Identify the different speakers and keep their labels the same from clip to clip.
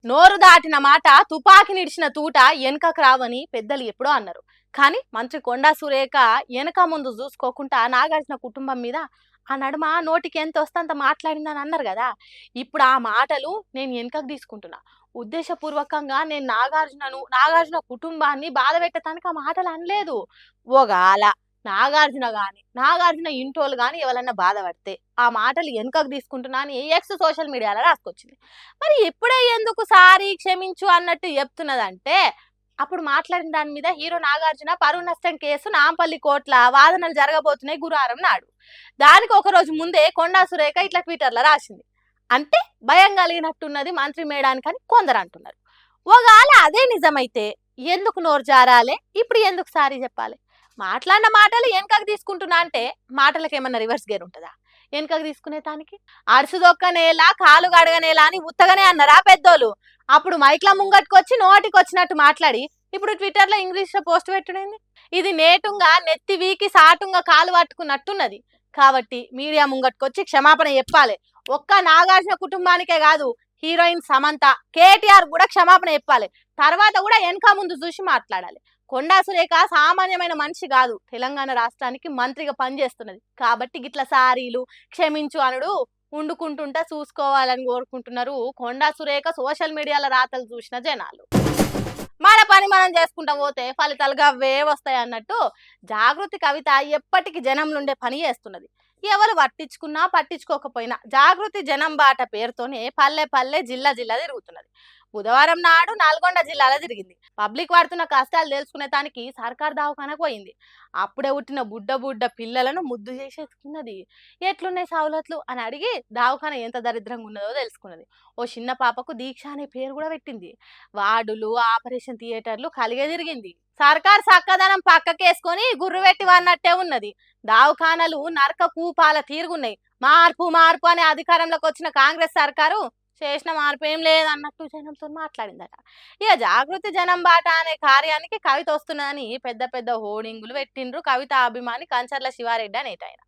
Speaker 1: నోరు దాటిన మాట తుపాకి నిడిచిన తూట వెనకకు రావని పెద్దలు ఎప్పుడో అన్నారు. కానీ మంత్రి కొండా సురేఖ వెనక ముందు చూసుకోకుండా నాగార్జున కుటుంబం మీద ఆ నడుమ నోటికి ఎంత వస్తే అంత మాట్లాడిందని అన్నారు కదా. ఇప్పుడు ఆ మాటలు నేను వెనకకు తీసుకుంటున్నా. ఉద్దేశపూర్వకంగా నేను నాగార్జున కుటుంబాన్ని బాధ పెట్టడానికి ఆ మాటలు అనలేదు. ఒగాల నాగార్జున ఇంటోళ్ళు గాని ఎవరన్నా బాధపడితే ఆ మాటలు వెనకకు తీసుకుంటున్నా అని ఎక్స్ సోషల్ మీడియాలో రాసుకొచ్చింది. మరి ఇప్పుడే ఎందుకు సారీ క్షమించు అన్నట్టు చెప్తున్నదంటే, అప్పుడు మాట్లాడిన దాని మీద హీరో నాగార్జున పరువు నష్టం కేసు నాంపల్లి కోర్టుల వాదనలు జరగబోతున్నాయి గురువారం నాడు. దానికి ఒక రోజు ముందే కొండా సురేఖ ఇట్లా ట్విట్టర్లో రాసింది. అంటే భయం కలిగినట్టున్నది మంత్రి మేడానికని కొందరు అంటున్నారు. ఒకవేళ అదే నిజమైతే ఎందుకు నోరు జారాలే, ఇప్పుడు ఎందుకు సారీ చెప్పాలి? మాట్లాడిన మాటలు వెనకకు తీసుకుంటున్నా అంటే మాటలకు ఏమన్నా రివర్స్ గేర్ ఉంటుందా? వెనకకు తీసుకునే దానికి అరుసుదొక్కనేలా కాలు గడగనేలా అని ఉత్తగానే అన్నారా పెద్దోళ్ళు? అప్పుడు మైక్ల ముంగట్టుకొచ్చి నోటికి వచ్చినట్టు మాట్లాడి ఇప్పుడు ట్విట్టర్లో ఇంగ్లీష్లో పోస్ట్ పెట్టుడైంది. ఇది నేటుంగా నెత్తి వీకి సాటుంగా కాలు పట్టుకున్నట్టున్నది. కాబట్టి మీడియా ముంగట్టుకొచ్చి క్షమాపణ చెప్పాలి. ఒక్క నాగార్జున కుటుంబానికే కాదు, హీరోయిన్ సమంత, కేటీఆర్ కూడా క్షమాపణ చెప్పాలి. తర్వాత కూడా వెనక ముందు చూసి మాట్లాడాలి. కొండా సురేఖ సామాన్యమైన మనిషి కాదు, తెలంగాణ రాష్ట్రానికి మంత్రిగా పనిచేస్తున్నది. కాబట్టి గిట్ల సారీలు క్షమించు అనుడు వండుకుంటుంటా చూసుకోవాలని కోరుకుంటున్నారు కొండా సురేఖ సోషల్ మీడియాలో రాతలు చూసిన జనాలు. మన పని మనం చేసుకుంటా పోతే ఫలితాలుగా అవే వస్తాయి అన్నట్టు జాగృతి కవిత ఎప్పటికీ జనం నుండే పని చేస్తున్నది. ఎవరు పట్టించుకున్నా పట్టించుకోకపోయినా జాగృతి జనం బాట పేరుతోనే పల్లె పల్లె జిల్లా జిల్లా తిరుగుతున్నది. బుధవారం నాడు నల్గొండ జిల్లాలో తిరిగింది. పబ్లిక్ పడుతున్న కష్టాలు తెలుసుకునే దానికి సర్కార్ దవాఖానకు పోయింది. అప్పుడే పుట్టిన బుడ్డ పిల్లలను ముద్దు చేసేసుకున్నది. ఎట్లున్నాయి సవలతులు అని అడిగి దవాఖాన ఎంత దరిద్రంగా ఉన్నదో తెలుసుకున్నది. ఓ చిన్న పాపకు దీక్ష అనే పేరు కూడా పెట్టింది. వార్డులు, ఆపరేషన్ థియేటర్లు కలిగే తిరిగింది. సర్కార్ చక్కదనం పక్కకేసుకొని గుర్రు పెట్టి వన్నట్టే ఉన్నది. దవాఖానలు నరక కూపాల తీరుగున్నాయి. మార్పు అనే అధికారంలోకి వచ్చిన కాంగ్రెస్ సర్కారు చేసిన మార్పు ఏం లేదన్నట్టు జనంతో మాట్లాడిందట. ఇక జాగృతి జనం బాట అనే కార్యానికి కవిత వస్తున్నదని పెద్ద హోర్డింగులు పెట్టిండ్రు కవిత అభిమాని కంచర్ల శివారెడ్డి అనేట ఆయన.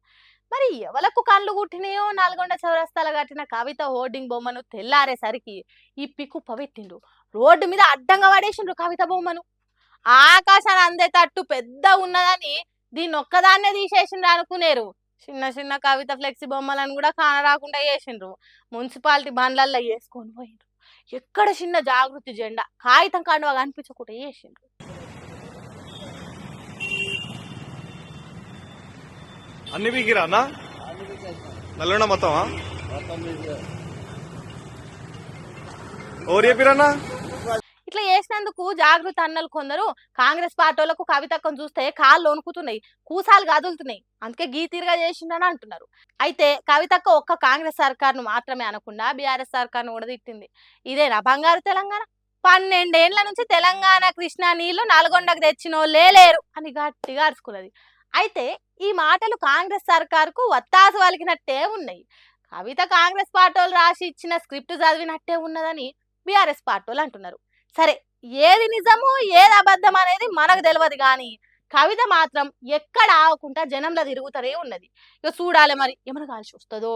Speaker 1: మరి ఎవలకు కళ్ళు కుట్టినాయో నల్గొండ చౌరస్తాల కట్టిన కవిత హోర్డింగ్ బొమ్మను తెల్లారేసరికి ఈ పికుప్ప పెట్టిండ్రు. రోడ్డు మీద అడ్డంగా పడేసిండ్రు కవిత బొమ్మను. ఆకాశాన్ని అందేటట్టు పెద్ద ఉన్నదని దీన్ని ఒక్కదాన్నే తీసేసిండ్రు అనుకునేరు. చిన్న కవిత ఫ్లెక్సీ బొమ్మలను కూడా కానరాకుండా చేసిండ్రు. మున్సిపాలిటీ బండ్లల్లో వేసుకొని పోయిండ్రు. ఎక్కడ చిన్న జాగృతి జెండా కాగితం కండువా కనిపించకుండా చేసిండ్రు.
Speaker 2: అన్ని వీకిరా అన్న నల్గొండ మొత్తమా ఓరు చెప్పిరన్నా?
Speaker 1: ఇట్లా చేసినందుకు జాగృతి అన్నలు కొందరు కాంగ్రెస్ పార్టీలకు కవితక్కను చూస్తే కాళ్ళు వణుకుతున్నాయి, కూసాలు కదులుతున్నాయి, అందుకే గీతీరుగా చేసిండని అంటున్నారు. అయితే కవితక్క ఒక్క కాంగ్రెస్ సర్కార్ను మాత్రమే అనకుండా బీఆర్ఎస్ సర్కార్ను కూడా తిట్టింది. ఇదేనా బంగారు తెలంగాణ? 12 ఏళ్ల నుంచి తెలంగాణ కృష్ణా నీళ్లు నల్గొండకు తెచ్చినోళ్ళే లేరు అని గట్టిగా అరుచుకున్నది. అయితే ఈ మాటలు కాంగ్రెస్ సర్కార్కు వత్తాసు వలికినట్టే ఉన్నాయి. కవిత కాంగ్రెస్ పార్టీలు రాసి ఇచ్చిన స్క్రిప్ట్ చదివినట్టే ఉన్నదని బీఆర్ఎస్ పార్టీలు అంటున్నారు. సరే, ఏది నిజము ఏది అబద్ధం అనేది మనకు తెలియదు, కానీ కవిత మాత్రం ఎక్కడ ఆగకుండా జనంలో తిరుగుతూనే ఉన్నది. ఇక చూడాలి మరి ఏమైనా కాల్సి వస్తుందో.